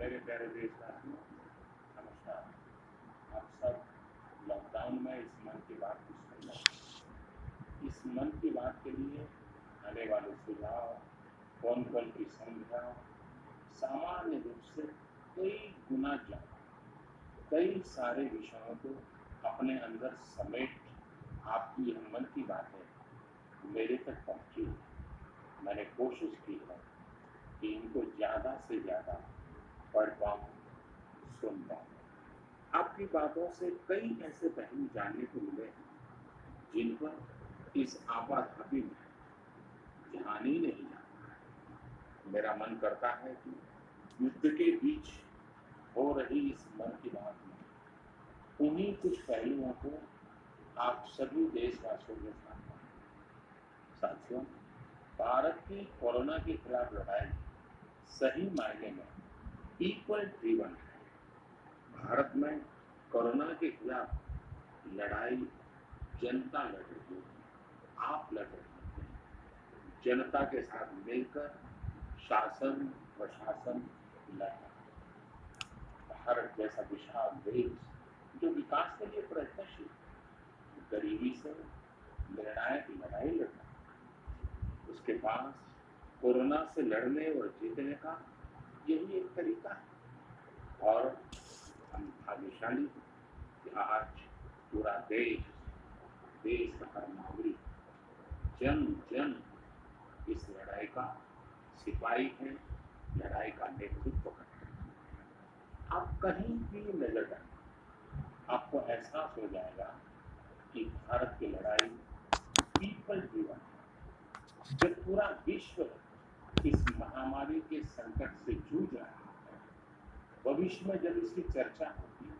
मेरे प्यारे देशवासियों, नमस्कार। आप सब लॉकडाउन में इस मन की बात को सुन रहे हैं। इस मन की बात के लिए आने वाले सुझाव, फोन कॉल की संख्या सामान्य रूप से कई गुना ज्यादा, कई सारे विषयों को अपने अंदर समेट आपकी यह मन की बातें मेरे तक पहुंची है। मैंने कोशिश की है कि इनको ज़्यादा से ज़्यादा पढ़ पाऊँ, सुन पाऊँ। आपकी बातों से कई ऐसे पहलू जानने को मिले हैं जिन पर इस आपाधापी में ध्यान ही नहीं जाता। मेरा मन करता है कि युद्ध के बीच हो रही इस मन की बात में उन्हीं कुछ पहलुओं को आप सभी देशवासियों के साथ बांटें। साथियों, भारत की कोरोना के खिलाफ लड़ाई सही मायने में पीपल ड्रिवन है। भारत में कोरोना के खिलाफ लड़ाई जनता लड़ रही है, आप लड़ रहे हैं। जनता के साथ मिलकर शासन प्रशासन लड़ रहा है। भारत जैसा विशाल देश जो विकास के लिए प्रयत्नशील, गरीबी से निर्णायक लड़ाई लड़ रहा है, उसके पास कोरोना से लड़ने और जीतने का यही एक तरीका है। और हम भाग्यशाली कि आज पूरा देश का हर नागरिक जन जन इस लड़ाई का सिपाही है, लड़ाई का नेतृत्व करते हैं। आप कहीं भी नजर डालें, आपको एहसास हो जाएगा कि भारत की लड़ाई पीपल ड्रिवन है। जब पूरा विश्व इस महामारी के संकट से जूझ रहा है, भविष्य में जब इसकी चर्चा होगी,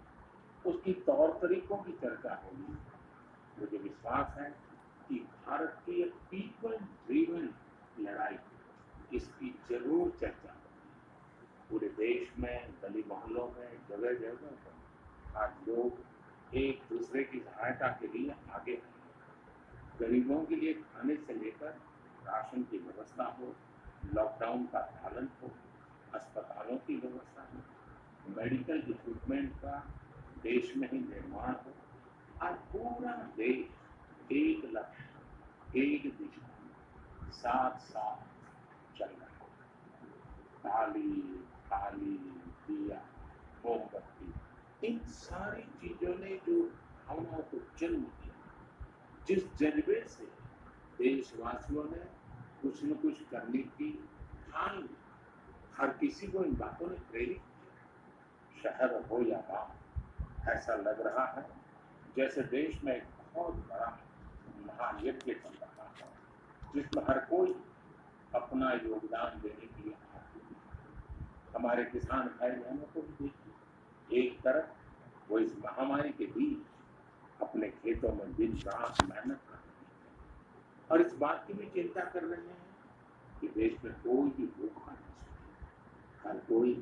उसकी तौर तरीकों की चर्चा होगी, मुझे विश्वास है कि भारत की ये पीपल ड्रिवन लड़ाई, इसकी जरूर चर्चा होगी। पूरे देश में, गली मोहल्लों में, जगह जगह पर आज लोग एक दूसरे की सहायता के लिए आगे आए। गरीबों के लिए खाने से लेकर राशन की व्यवस्था हो, लॉकडाउन का पालन हो, अस्पतालों की व्यवस्था हो, मेडिकल इक्विपमेंट का देश में ही निर्माण हो। आज पूरा देश एक लक्ष्य, एक दिशा, साथ साथ चल रहा है। ताली, थाली, दिया, मोमबत्ती, इन सारी चीजों ने जो भावनाओं को जन्म दिया, जिस जज्बे से देशवासियों ने कुछ न कुछ करने की ठान ली, हर किसी को इन बातों ने प्रेरित किया। शहर हो या गांव, ऐसा लग रहा है जैसे देश में एक बहुत बड़ा महायज्ञ चल रहा है, जिसमें हर कोई अपना योगदान देने के लिए आतुर है। हमारे किसान भाई बहनों को भी देखिए, एक तरफ वो इस महामारी के बीच अपने खेतों में दिन रात मेहनत कर रहे हैं और इस बात की भी चिंता कर रहे हैं कि देश में कोई भी भूखा न सोए। हर कोई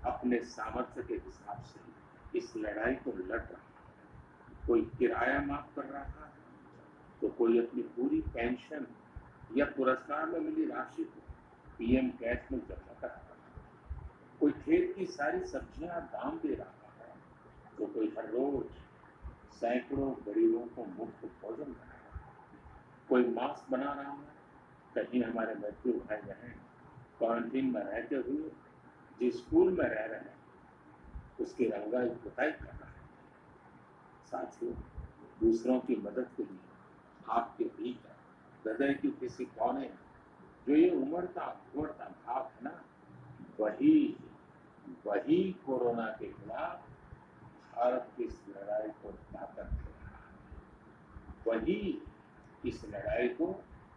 अपने सामर्थ्य के हिसाब से इस लड़ाई को लड़ रहा है। कोई किराया माफ कर रहा है, तो कोई अपनी पूरी पेंशन या पुरस्कार में मिली राशि को पीएम कैश में जमा कर रहा है। कोई खेत की सारी सब्जियां दाम दे रहा है, तो कोई हर रोज सैकड़ों गरीबों को मुफ्त भोजन कर रहा है। कोई मास्क बना रहा है, कहीं हमारे मजदूर भाई बहन क्वारंटीन में रहते हुए जिस स्कूल में रह रहे हैं, उसकी रंगाई पुताई कर रहा है। साथियों, दूसरों की मदद के लिए आपके भीतर हृदय की किसी कोने में जो ये उमड़ता उमड़ता भाव है ना, वही कोरोना के खिलाफ भारत की इस लड़ाई को ताकत दे रहा है। वही इस लड़ाई को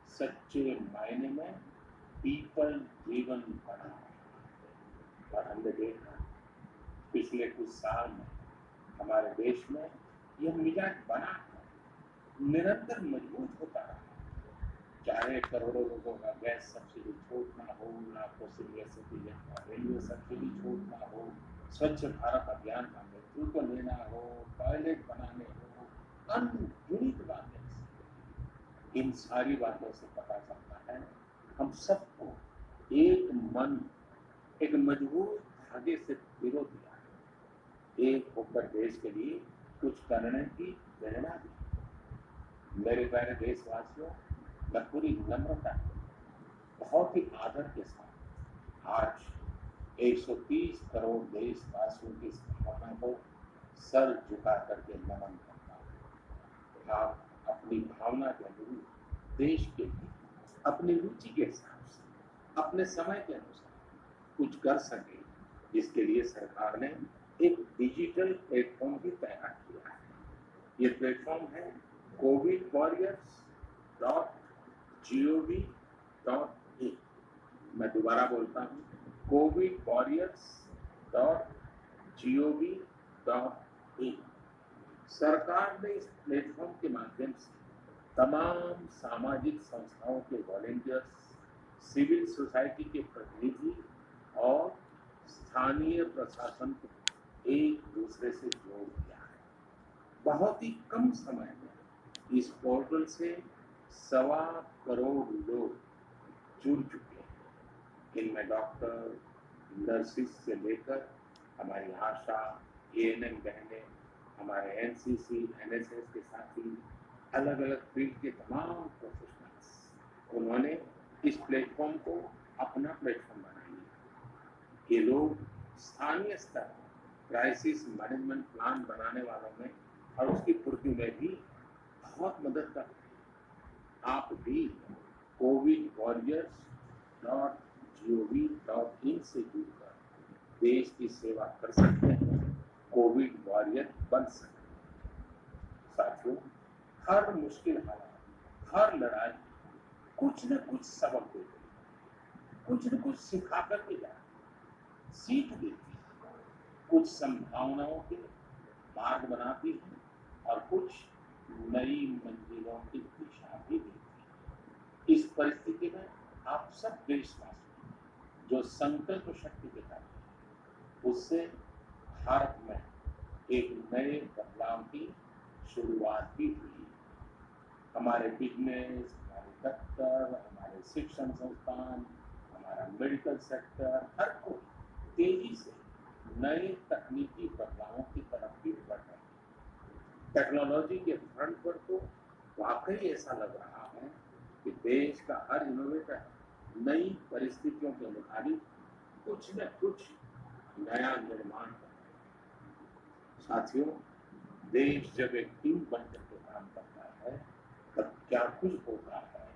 सच्चे मायने में पीपल ड्रिवन बना रहा है। और हमने देखा पिछले कुछ साल में हमारे देश में यह मिजाज बना निरंतर मजबूत होता रहा। चाहे करोड़ों लोगों का गैस सब्सिडी छूट ना हो, ना को सीनियर सिटीजन का रेलवे सब्सिडी छूट ना हो, स्वच्छ भारत अभियान का नेतृत्व लेना हो, टॉयलेट बनाने हो, अनगिनत बातें। इन सारी बातों से पता चलता है हम सबको एक मन, एक मजबूत धागे से विरोध दिया है। एक होकर देश के लिए कुछ करने की प्रेरणा दी। मेरे प्यारे देशवासियों, मैं पूरी नम्रता बहुत ही आदर के साथ आज 130 करोड़ देशवासियों की इस भावना को सर झुका करके नमन करता हूँ। आप अपनी भावना के अनुरूप देश के लिए अपनी रुचि के हिसाब से अपने समय के अनुसार कुछ कर सके, जिसके लिए सरकार ने एक डिजिटल प्लेटफॉर्म भी तैयार किया है। ये प्लेटफॉर्म है covidwarriors.gov.in। मैं दोबारा बोलता हूँ, covidwarriors.gov.in। सरकार ने इस प्लेटफॉर्म के माध्यम से तमाम सामाजिक संस्थाओं के वॉलेंटियर्स, सिविल सोसाइटी के प्रतिनिधि और स्थानीय प्रशासन को एक दूसरे से जोड़ दिया है। बहुत ही कम समय में इस पोर्टल से 1.25 करोड़ लोग जुड़ चुके हैं। इनमें डॉक्टर, नर्सिस से लेकर हमारी आशा, एएनएम बहनें, हमारे एनसीसी, एनएसएस के साथी, अलग अलग फील्ड के तमाम प्रोफेशनल्स, उन्होंने इस प्लेटफॉर्म को अपना प्लेटफॉर्म बना लिया। ये लोग स्थानीय स्तर पर क्राइसिस मैनेजमेंट प्लान बनाने वालों में और उसकी पूर्ति में भी बहुत मदद कर रहे हैं। आप भी covidwarriors.gov.in से जुड़कर देश की सेवा कर सकते हैं, कोविड वॉरियर बन सकते हैं। साथियों, हर मुश्किल हालात, हर लड़ाई कुछ न कुछ सबक देती है, कुछ न कुछ सिखा करके जाती है, सीख देती है, कुछ संभावनाओं के मार्ग बनाती है और कुछ नई मंजिलों की दिशा भी देती है। इस परिस्थिति में आप सब देशवासी जो संकल्प शक्ति दिखाते हैं, उससे भारत में एक नए बदलाव की शुरुआत भी हुई। हमारे बिजनेस, हमारे दफ्तर, हमारे शिक्षण संस्थान, हमारा मेडिकल सेक्टर, हर कोई तेजी से नए तकनीकी बदलावों की तरफ भी बढ़ रहे हैं। टेक्नोलॉजी के फ्रंट पर तो वाकई ऐसा लग रहा है कि देश का हर इनोवेटर नई परिस्थितियों के मुताबिक कुछ न कुछ नया निर्माण कर रहे हैं। साथियों, देश जब एक टीम बनकर के काम करता है तब क्या कुछ होता है,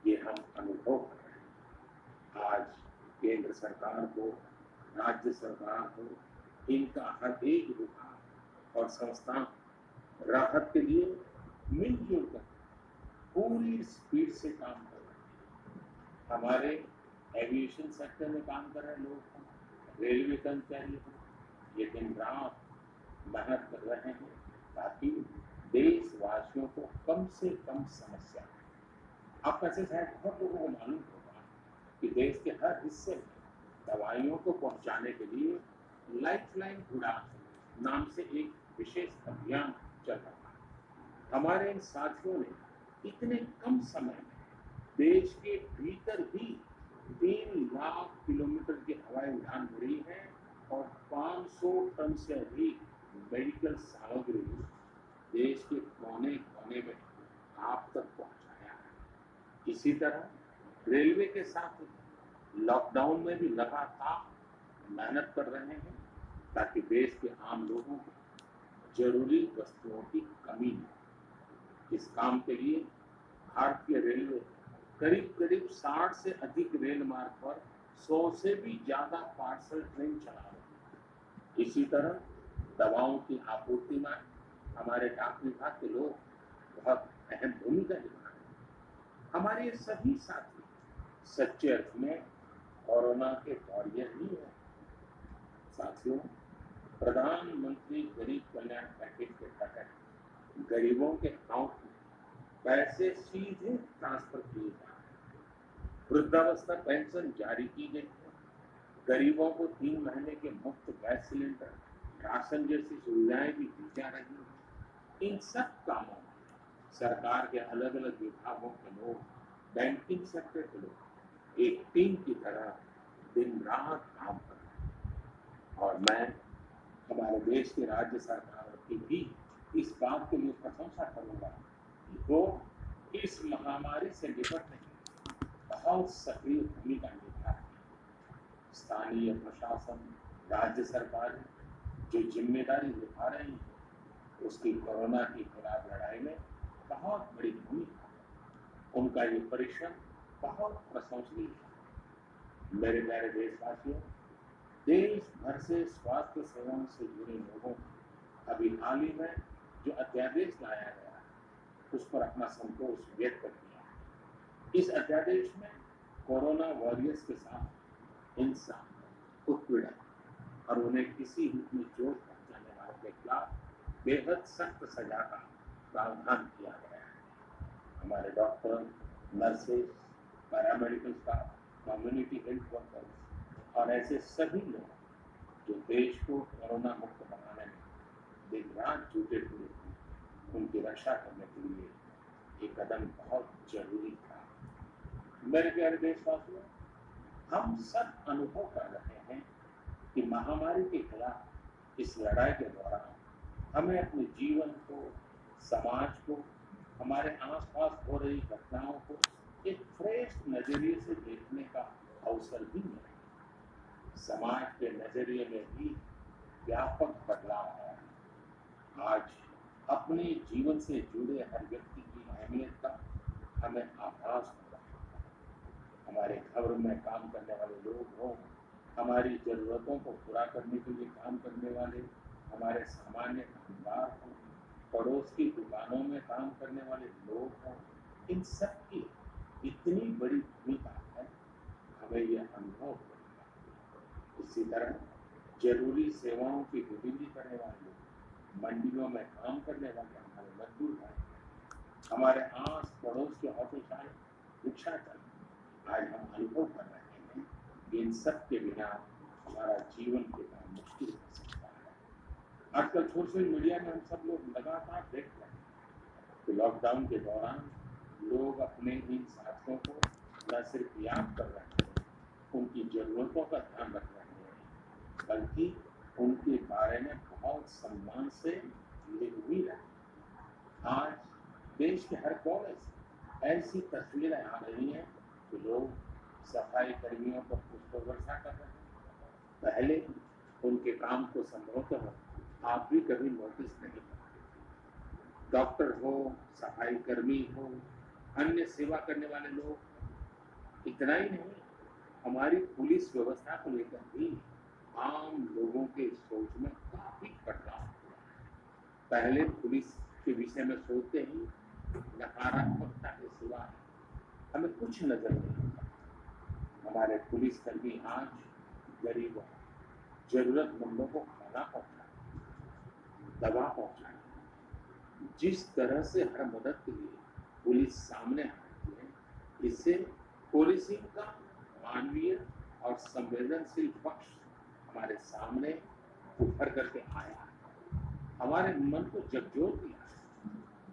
ये हम अनुभव कर रहे हैं। आज केंद्र सरकार को, राज्य सरकार को, इनका हर एक विभाग और संस्था राहत के लिए मिलजुल कर पूरी स्पीड से काम कर रहे हैं। हमारे एविएशन सेक्टर में काम कर रहे लोग हैं, रेलवे कर्मचारी हैं, ये दिन रात मेहनत कर रहे हैं ताकि देशवासियों को कम से कम समस्या है। आप ऐसे शायद बहुत लोगों को मालूम होगा कि देश के हर हिस्से में दवाइयों को पहुंचाने के लिए लाइफलाइन उड़ान नाम से एक विशेष अभियान चल रहा है। हमारे इन साथियों ने इतने कम समय में देश के भीतर ही 3 लाख किलोमीटर की हवाई उड़ान भरी है और 500 टन से अधिक मेडिकल सामग्री देश के कोने कोने में आप तक पहुंचाया है। इसी तरह रेलवे के साथ लॉकडाउन में भी लगातार मेहनत कर रहे हैं ताकि देश के आम लोगों को जरूरी वस्तुओं की कमी न हो। इस काम के लिए भारतीय रेलवे करीब 60 से अधिक रेल मार्ग पर 100 से भी ज्यादा पार्सल ट्रेन चला रहे हैं। इसी तरह दवाओं की आपूर्ति में हमारे डाक विभाग के लोग बहुत अहम भूमिका निभा रहे हैं। हमारे ये सभी साथी सच्चे अर्थ में कोरोना के वॉरियर ही हैं। साथियों, प्रधानमंत्री गरीब कल्याण पैकेज के तहत गरीबों के अकाउंट में पैसे सीधे ट्रांसफर किए जा रहे हैं। वृद्धावस्था पेंशन जारी की गई है। गरीबों को 3 महीने के मुफ्त गैस सिलेंडर, राशन जैसी सुविधाएं भी दी जा रही हैं। इन सब कामों में सरकार के अलग अलग विभागों के लोग, बैंकिंग सेक्टर के लोग एक टीम की तरह दिन रात काम कर रहे हैं। और मैं हमारे देश की राज्य सरकारों की भी इस बात के लिए प्रशंसा करूंगा कि वो इस महामारी से निपटने में बहुत सक्रिय भूमिका निभा रही है। स्थानीय प्रशासन, राज्य सरकार जो जिम्मेदारी निभा रही है उसकी कोरोना के खिलाफ लड़ाई में बहुत बड़ी भूमिका है। उनका ये परिश्रम बहुत प्रशंसनीय है। मेरे प्यारे देशवासियों, देश भर से स्वास्थ्य सेवाओं से जुड़े लोगों ने अभी हाल ही में जो अध्यादेश लाया गया है उस पर अपना संतोष व्यक्त किया है। इस अध्यादेश में कोरोना वॉरियर्स के साथ हिंसा, उत्पीड़न और उन्हें किसी रूप में चोट पहुंचाने वालों के खिलाफ बेहद सख्त सजा का प्रावधान किया गया है। हमारे doctor, nurses, paramedical staff, community health workers और ऐसे सभी लोग जो देश को कोरोना मुक्त बनाने में दिन रात जुटे हुए थे, उनकी रक्षा करने के लिए ये कदम बहुत जरूरी था। मेरे प्यारे देशवासियों, हम सब अनुभव कर रहे हैं कि महामारी के खिलाफ इस लड़ाई के दौरान हमें अपने जीवन को, समाज को, हमारे आसपास हो रही घटनाओं को एक फ्रेश नजरिए से देखने का अवसर भी मिला। समाज के नजरिए में भी व्यापक बदलाव आया है। आज अपने जीवन से जुड़े हर व्यक्ति की अहमियत का हमें आभास हो रहा है। हमारे घर में काम करने वाले लोग हों, हमारी जरूरतों को पूरा करने के लिए काम करने वाले हमारे सामान्य कामगार हों, पड़ोस की दुकानों में काम करने वाले लोग हों, इन सब की इतनी बड़ी भूमिका है, हमें यह अनुभव होगा। इसी तरह जरूरी सेवाओं की डिलीवरी करने वाले लोग, मंडियों में काम करने वाले हमारे मजदूर भाई, हमारे आस पड़ोस के ऑटो चालक, रिक्शा चालक, आज हम अनुभव कर रहे हैं कि इन सब के बिना हमारा जीवन बिना मुश्किल हो सकता है। आजकल सोशल मीडिया में हम सब लोग लगातार देख रहे हैं कि लॉकडाउन के दौरान लोग अपने इन साथियों को न सिर्फ याद कर रहे हैं, उनकी जरूरतों का ध्यान रख रहे हैं, बल्कि उनके बारे में बहुत सम्मान से लिख भी रहे हैं। आज देश के हर कोने से ऐसी तस्वीरें आ रही हैं कि लोग सफाई कर्मियों पर पुष्प वर्षा कर रहे हैं। पहले उनके काम को संभवतः आप भी कभी नोटिस नहीं करते। डॉक्टर हो, सफाई कर्मी हो, अन्य सेवा करने वाले लोग, इतना ही नहीं, हमारी पुलिस व्यवस्था को लेकर भी आम लोगों के सोच में काफी बदलाव हुआ है। पहले पुलिस के विषय में सोचते ही नकारात्मकता के सिवा हमें कुछ नजर नहीं आता। हमारे पुलिसकर्मी आज गरीबों, जरूरतमंदों को खाना पहुंचाए, दवा पहुंचाए, जिस तरह से हर मदद के लिए पुलिस सामने आती है, इससे पुलिसिंग का मानवीय और संवेदनशील पक्ष हमारे सामने उभर करके आया, हमारे मन को झकझोर दिया,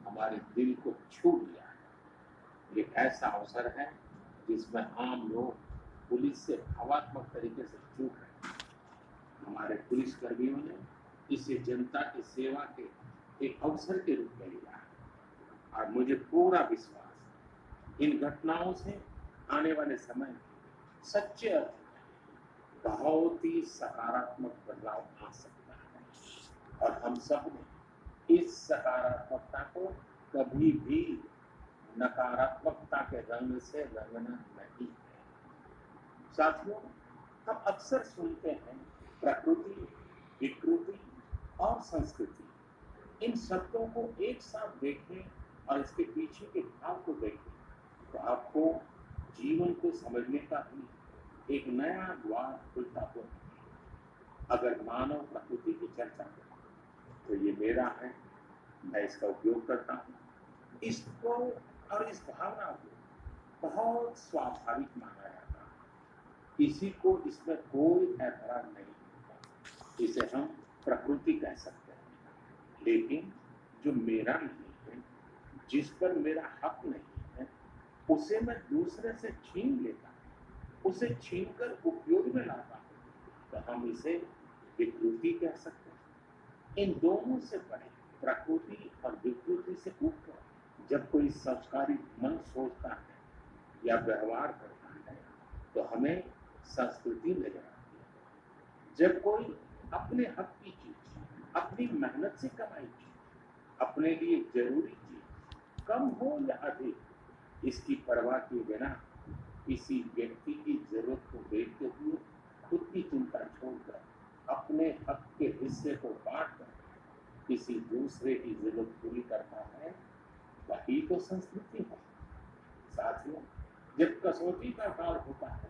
हमारे दिल को छू लिया। एक ऐसा अवसर है जिसमें आम लोग पुलिस से भावात्मक तरीके से चूक रहे हैं। हमारे पुलिसकर्मियों ने इसे जनता की सेवा के एक अवसर के रूप में लिया है और मुझे पूरा विश्वास इन घटनाओं से आने वाले समय में सच्चे अर्थ में बहुत ही सकारात्मक बदलाव आ सकता है और हम सब ने इस सकारात्मकता को कभी भी नकारात्मकता के रंग से रंगना नहीं है। साथियों, हम अक्सर सुनते हैं प्रकृति, विकृति और संस्कृति। इन शब्दों को एक साथ देखें और इसके पीछे के भाव को देखें तो आपको जीवन को समझने का भी एक नया द्वार खुलता हुआ है। अगर मानव प्रकृति की चर्चा करें तो ये मेरा है, मैं इसका उपयोग करता हूँ। इसको और इस भावना को बहुत स्वाभाविक माना जाता है, किसी को इसमें कोई ऐतराज नहीं होता। इसे हम प्रकृति कह सकते हैं, लेकिन जो मेरा नहीं है, जिस पर मेरा हक नहीं है, उसे मैं दूसरे से छीन लेता हूँ, उसे छीनकर उपयोग में लाता हूँ, तो हम इसे विकृति कह सकते हैं। इन दोनों से बड़े, प्रकृति और विकृति से ऊपर जब कोई संस्कारी मन सोचता है या व्यवहार करता है तो हमें संस्कृति नजर आती है। जब कोई अपने हक की चीज, अपनी मेहनत से कमाई चीज, अपने लिए जरूरी चीज कम हो या अधिक, इसकी परवाह किए बिना किसी व्यक्ति की जरूरत को देखते हुए खुद की चिंता छोड़कर अपने हक के हिस्से को बांटकर किसी दूसरे की जरूरत पूरी करता है, वही तो संस्कृति है। साथियों, जब कसौटी का काल होता है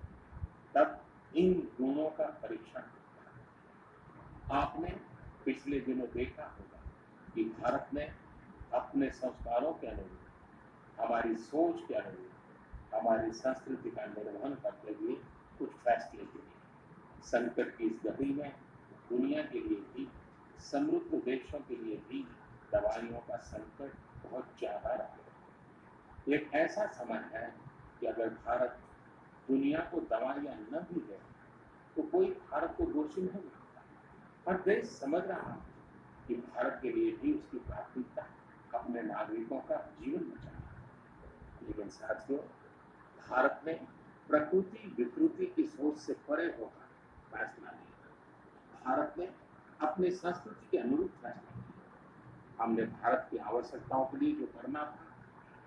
तब इन गुणों का परीक्षण होता है। आपने पिछले दिनों देखा होगा कि भारत ने अपने संस्कारों के अनुरूप, हमारी सोच के अनुरूप, हमारी संस्कृति का निर्वहन करते हुए कुछ फैसले लिए। संकट की इस घड़ी में दुनिया के लिए भी, समृद्ध देशों के लिए भी दवाइयों का संकट बहुत ज्यादा रहा है। एक ऐसा समय है कि अगर भारत दुनिया को दवाइयां न भी दे तो कोई भारत को दोषी नहीं मानता। हर देश समझ रहा है कि भारत के लिए भी उसकी प्राथमिकता अपने नागरिकों का जीवन बचाना है। लेकिन साथियों, भारत ने प्रकृति विकृति की सोच से परे होकर फैसला लिया। भारत ने अपनी संस्कृति के अनुरूप फैसला लिया। हमने भारत की आवश्यकताओं के लिए जो करना था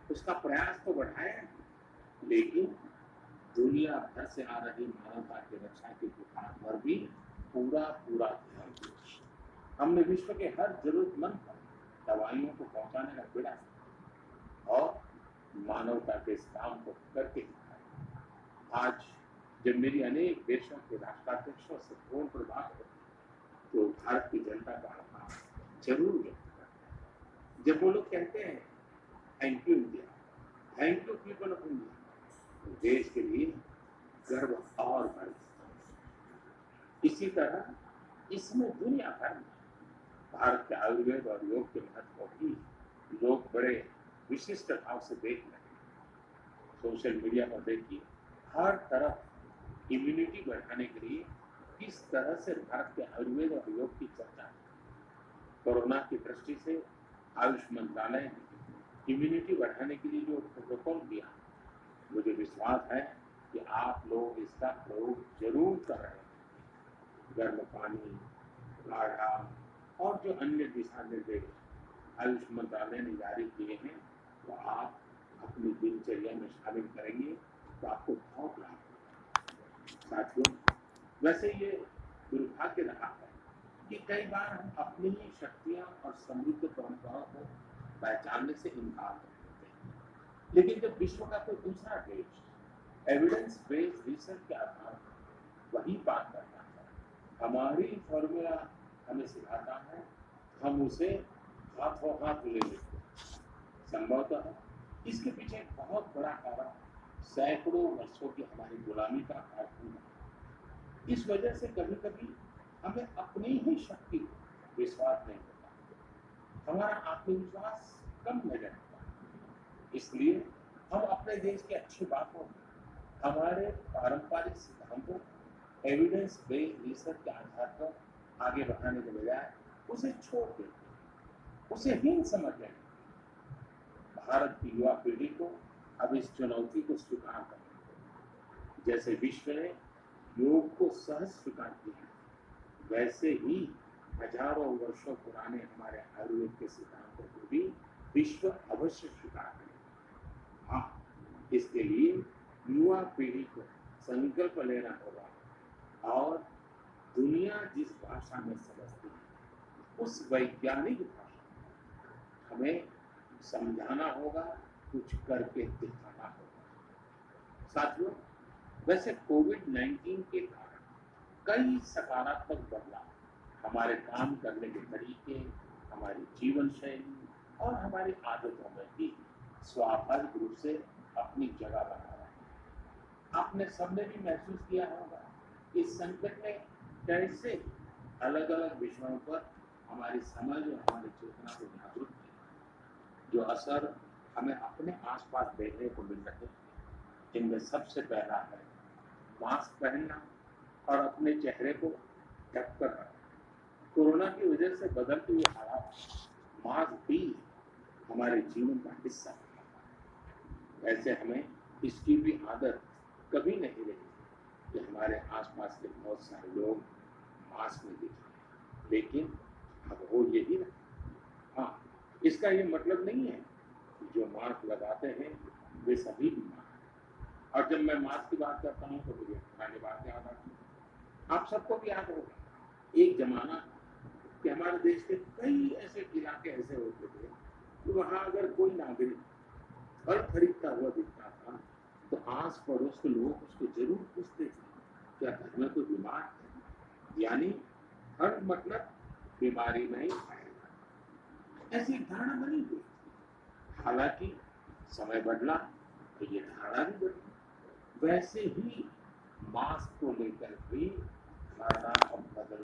उसका प्रयास तो बढ़ाया, लेकिन दुनिया भर से आ रही मानवता की रक्षा की पुकार पर भी पूरा ध्यान दिया। हमने विश्व के हर जरूरतमंद पर दवाइयों को पहुंचाने का बीड़ा और मानवता के इस काम को करके दिखाया। आज जब मेरी अनेक देशों के राष्ट्राध्यक्षों से फोन पर बात होती तो भारत की जनता का आभार जरूर व्यक्त करते हैं। जब वो लोग कहते हैं thank you India, thank you people of India, तो देश के लिए गर्व और बढ़ जाता है। इसी तरह इसमें दुनिया भर में भारत के आयुर्वेद और योग के महत्व को भी लोग बड़े विशिष्ट भाव से देख रहे हैं। सोशल मीडिया पर देखिए, हर तरफ इम्यूनिटी बढ़ाने के लिए किस तरह से भारत के आयुर्वेद और योग की चर्चा है। कोरोना की दृष्टि से आयुष मंत्रालय ने इम्यूनिटी बढ़ाने के लिए जो प्रोटोकॉल दिया, मुझे विश्वास है कि आप लोग इसका प्रयोग जरूर कर रहे हैं। गर्म पानी, काढ़ा और जो अन्य दिशा निर्देश आयुष मंत्रालय ने जारी किए हैं तो आप अपनी दिनचर्या में शामिल करेंगे तो आपको बहुत लाभ होगा। साथियों, वैसे ये दुर्भाग्य रहा है कि कई बार हम अपनी ही शक्तियां और समृद्ध परंपराओं को पहचानने से इनकार कर देते हैं। लेकिन जब विश्व का कोई दूसरा देश एविडेंस बेस्ड रिसर्च के आधार पर वही बात करता है, हमारी फॉर्मूला हमें सिखाता है, हम उसे हाथों हाथ ले लेते हैं। संभवतः इसके पीछे एक बहुत बड़ा कारण सैकड़ों वर्षों की हमारी गुलामी का कारण है। इस वजह से कभी कभी हमें अपनी ही शक्ति को विश्वास नहीं होता, हमारा आत्मविश्वास कम नजर आता है। इसलिए हम अपने देश की अच्छी बातों, हमारे पारंपरिक सिद्धांतों, एविडेंस बेस्ड रिसर्च के आधार पर आगे बढ़ाने के बजाय उसे छोड़ देते हैं, उसे हीन समझ लेते हैं। भारत की युवा पीढ़ी को अब इस चुनौती को स्वीकार करना, जैसे विश्व ने योग को सहज स्वीकार किया, वैसे ही हजारों वर्षों पुराने हमारे आयुर्वेद के सिद्धांतों को भी विश्व अवश्य स्वीकार करेगा। हाँ, इसके लिए युवा पीढ़ी को संकल्प लेना होगा और दुनिया जिस भाषा में समझती है उस वैज्ञानिक भाषा हमें समझाना होगा, कुछ करके दिखाना होगा। साथियों, वैसे कोविड-19 के कारण कई सकारात्मक बदलाव हमारे काम करने के तरीके, हमारी जीवन शैली और हमारी आदतों में भी स्वाभाविक रूप से अपनी जगह बना रहे हैं। आपने सबने भी महसूस किया होगा इस संकट ने कैसे अलग अलग विषयों पर हमारी समझ और हमारी चेतना को जागरूक किया। जो असर हमें अपने आसपास देखने को मिल रहे हैं, इनमें सबसे पहला है मास्क पहनना और अपने चेहरे को ढककर रखना। कोरोना की वजह से बदलते हुए हालात, मास्क भी हमारे जीवन का हिस्सा है। वैसे हमें इसकी भी आदत कभी नहीं रही कि हमारे आसपास के बहुत सारे लोग मास्क में दिखे, लेकिन अब हो यही ना। हाँ, इसका ये मतलब नहीं है कि जो मास्क लगाते हैं वे सभी बीमार हैं। और जब मैं मास्क की बात करता हूँ तो मुझे पुरानी बात याद आती है। आप सबको भी याद होगा, एक जमाना था कि हमारे देश के कई ऐसे इलाके ऐसे होते थे कि वहाँ अगर कोई नागरिक फल खरीदता हुआ दिखता था तो आस पड़ोस के लोग उसको जरूर पूछते थे, क्या घर में कोई बीमार है? यानी फल मतलब बीमारी नहीं आएगा, ऐसी एक धारणा बनी हुई। हालांकि समय बदला तो ये धारणा भी बदली। वैसे ही मास्क को लेकर भी धारणा अब बदल